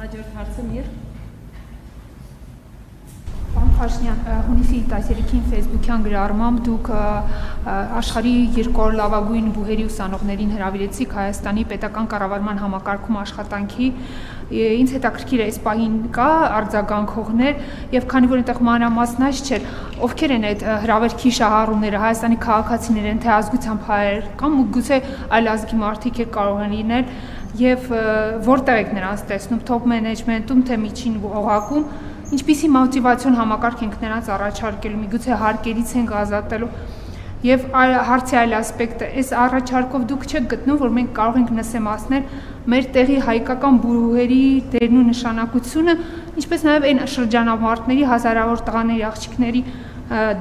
Հաջորդ հարցը Միր։ Պարոն Փաշինյան, հունիսի 13-ին Facebook-յան գրառմամբ դուք աշխարհի 200 լավագույն բուհերի ուսանողներին հրավիրեցիք Հայաստանի պետական կառավարման համակարգում աշխատանքի։ Ինձ հետաքրքիր է այս պահին կա արձագանքողներ եւ քանի որ այնտեղ մանրամասնած չէր, ովքեր են այդ հրավերքի շահառուները, Հայաստանի քաղաքացիներ են, թե ազգությամբ հայեր կամ գուցե այլ ազգի մարդիկ է կարող են լինել եւ որտեղ եք նրանց տեսնում, top management-ում թե միջին օղակում, ինչպիսի մոտիվացիոն համակարգ ենք նրանց առաջարկելու, միգուցե հարկերից ենք ազատելու եւ հարցի այլ ասպեկտը, այս առաջարկով դուք չեք գտնում, որ մենք կարող ենք նսեմացնել մեր տեղի հայկական բուհերի դերն ու նշանակությունը, ինչպես նաեւ այն շրջանավարտների, հազարավոր տղաների, աղջիկների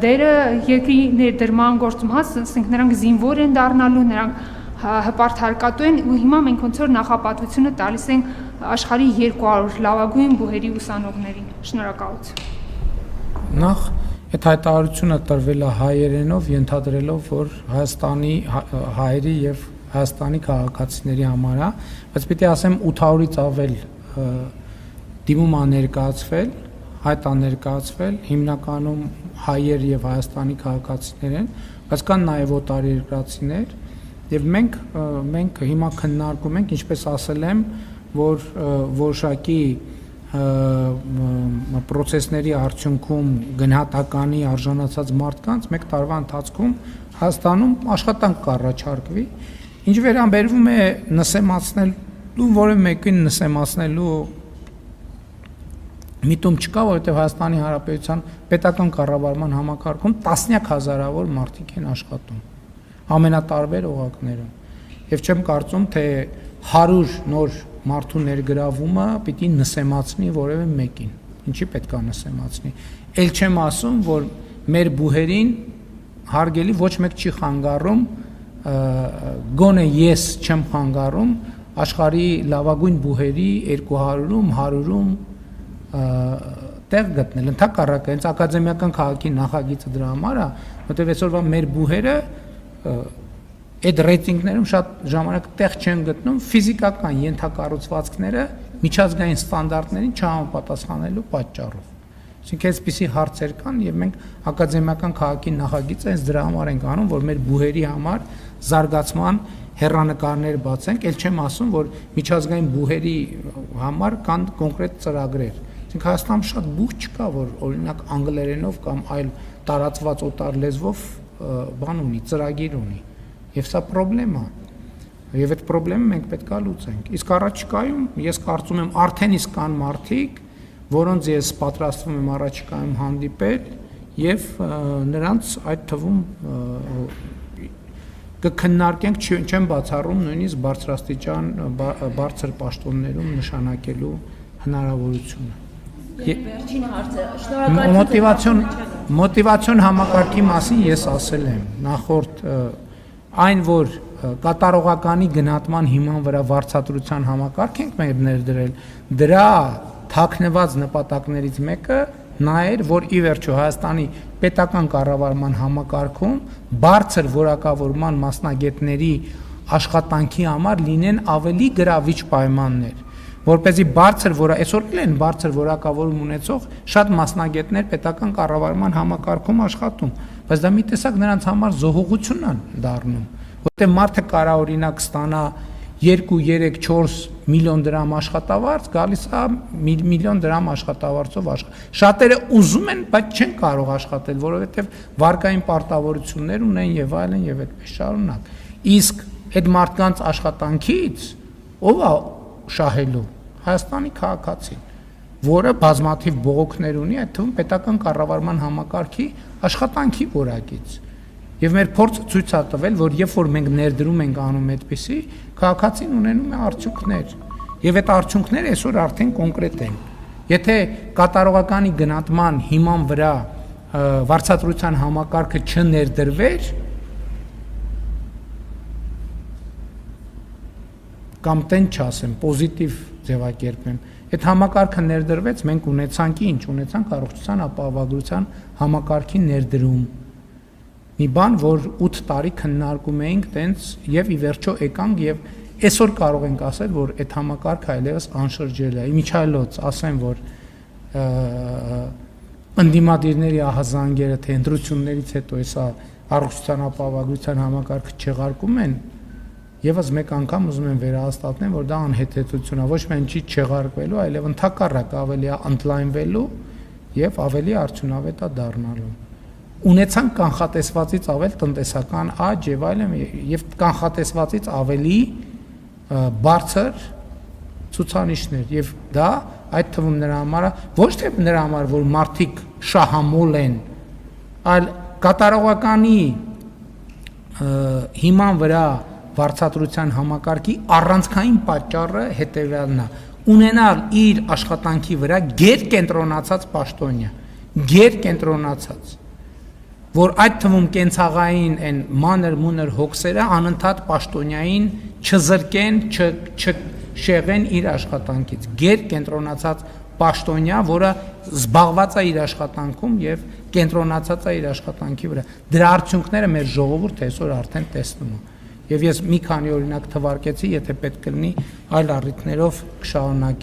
դերը երկրի ներդրման գործում, ասենք նրանք զինվոր են դառնալու, նրանք հպարտ հարկատու են ու հիմա մենք ոնց որ նախապատվությունը տալիս ենք աշխարհի 200 լավագույն բուհերի ուսանողներին։ Շնորհակալություն։ Նախ այդ հայտարարությունը տրվել է հայերենով, ենթադրելով, որ Հայաստանի հայերի եւ Հայաստանի քաղաքացիների համար է, բայց պիտի ասեմ 800-ից ավել դիմում է ներկայացվել, հայտ է ներկայացվել, հիմնականում հայեր եւ Հայաստանի քաղաքացիներ են, բայց կան նաեւ օտարերկրացիներ եւ մենք հիմա քննարկում ենք, ինչպես ասել եմ, որ որոշակի պրոցեսների արդյունքում գնահատականի արժանացած մարդկանց մեկ տարվա ընթացքում Հայաստանում աշխատանք կառաջարկվի, ինչ վերաբերվում է նսեմացնելու, որևէ մեկին նսեմացնելու միտում չկա, որովհետեւ Հայաստանի Հանրապետության պետական կառավարման համակարգում տասնյակ հազարավոր մարդիկ են աշխատում ամենատարբեր օղակներում եւ չեմ կարծում թե 100 նոր մարդու ներգրավումը պիտի նսեմացնի որևէ մեկին, ինչի պետք է նսեմացնի, ել չեմ ասում, որ մեր բուհերին հարգելի ոչ մեկ չի խանգարում, գոնե ես չեմ խանգարում աշխարհի լավագույն բուհերի 200-ում, 100-ում տեղ գտնել, ընդհակառակը հենց ակադեմիական քաղաքի նախագիծը դրա համար է, որտեղ այսօրվա մեր բուհերը այդ ռեյտինգներում շատ ժամանակ տեղ չեն գտնում ֆիզիկական ենթակառուցվածքները միջազգային ստանդարտներին չհամապատասխանելու պատճառով։ Այսինքն այսպիսի հարցեր կան եւ մենք ակադեմիական քաղաքի նախագիծը հենց դրա համար ենք անում, որ մեր բուհերի համար զարգացման հեռանկարներ բացենք, ել չեմ ասում, որ միջազգային բուհերի համար կան կոնկրետ ծրագրեր։ Այսինքն Հայաստանում շատ բուհ չկա, որ օրինակ անգլերենով կամ այլ տարածված օտար լեզվով բան ունի, ծրագիր ունի։ Եվ սա պրոբլեմ է։ Եվ այդ պրոբլեմը մենք պետք է լուծենք։ Իսկ առաջիկայում ես կարծում եմ արդեն իսկ կան մարդիկ, որոնց ես պատրաստվում եմ առաջիկայում հանդիպել եւ նրանց այդ թվում կքննարկենք, չեմ բացառում նույնիսկ բարձրաստիճան բարձր պաշտոններում նշանակելու հնարավորությունը։ Վերջին հարցը, շնորհակալություն։ Մոտիվացիոն համակարգի մասին ես ասել եմ, նախորդ այն, որ կատարողականի գնահատման հիման վրա վարձատրության համակարգ ենք մեր ներդրել, դրա թաքնված նպատակներից մեկը նա էր, որ ի վերջո Հայաստանի պետական կառավարման համակարգում բարձր որակավորման մասնագետների աշխատանքի համար լինեն ավելի գրավիչ պայմաններ, որպեսզի այսօր են բարձր որակավորում ունեցող շատ մասնագետներ պետական կառավարման համակարգում աշխատում, բայց դա մի տեսակ նրանց համար զոհողություն է դառնում, որտեղ մարդը կարող օրինակ ստանա 2, 3, 4 միլիոն դրամ աշխատավարձ, գալիս է միլիոն դրամ աշխատավարձով շատերը ուզում են, բայց չեն կարող աշխատել, որովհետև վարկային պարտավորություններ ունեն եւ այլն եւ այդպես շարունակ։ Իսկ այդ մարդկանց աշխատանքից ով է շահելու Հայաստանի քաղաքացին, որը բազմաթիվ բողոքներ ունի, այդ թվում պետական կառավարման համակարգի աշխատանքի որակից։ Եվ մեր փորձը ցույց է տվել, որ երբ որ մենք ներդրում ենք անում այդպիսի, քաղաքացին ունենում է արդյունքներ։ Եվ այդ արդյունքները այսօր արդեն կոնկրետ են։ Եթե կատարողականի գնահատման հիման վրա վարձատրության համակարգը չներդրվեր, կամ տեն չասեմ, պոզիտիվ ձևակերպեմ, այդ համակարգը ներդրվեց, մենք ունեցանք ինչ, ունեցանք առողջության ապահովագրության համակարգի ներդրում։ Մի բան, որ 8 տարի քննարկում էինք տենց եւ ի վերջո եկանք եւ այսօր կարող ենք ասել, որ այդ համակարգը այլևս անշրջել է։ Իմիջայլոց ասեմ, որ ընդդիմադիրների ահազանգերը թե ընտրություններից հետո հեսա առողջության ապահովագրության համակարգը չեղարկում են, եւս մեկ անգամ ուզում եմ վերահաստատեմ, որ դա անհեթեթություն է, ոչ միայն չի չեղարկվելու, այլև ընդհակառակ ավելի է ընդլայնվելու եւ ավելի արդյունավետ է դառնալու։ Ունեցան կանխատեսվածից ավել տնտեսական աճ եւ այլն եւ կանխատեսվածից ավելի բարձր ցուցանիշներ եւ դա այդ թվում նրա համար ոչ թե նրա համար որ մարդիկ շահամոլ են, այլ կատարողականի հիման վրա վարձատրության համակարգի առանցքային պատճառը հետեւյալն է՝ ունենալ իր աշխատանքի վրա գերկենտրոնացած պաշտոնյա, գերկենտրոնացած, որ այդ թվում կենցաղային այն մանր-մունր հոգսերը անընդհատ պաշտոնյային չզրկեն, չշեղեն իր աշխատանքից, գերկենտրոնացած պաշտոնյա, որը զբաղված է իր աշխատանքում եւ կենտրոնացած է իր աշխատանքի վրա։ Դրա արդյունքները մեր ժողովուրդը այսօր արդեն տեսնում է։ Եվ ես մի քանի օրինակ թվարկեցի, եթե պետք կլինի այլ առիթներով կշարունակեմ։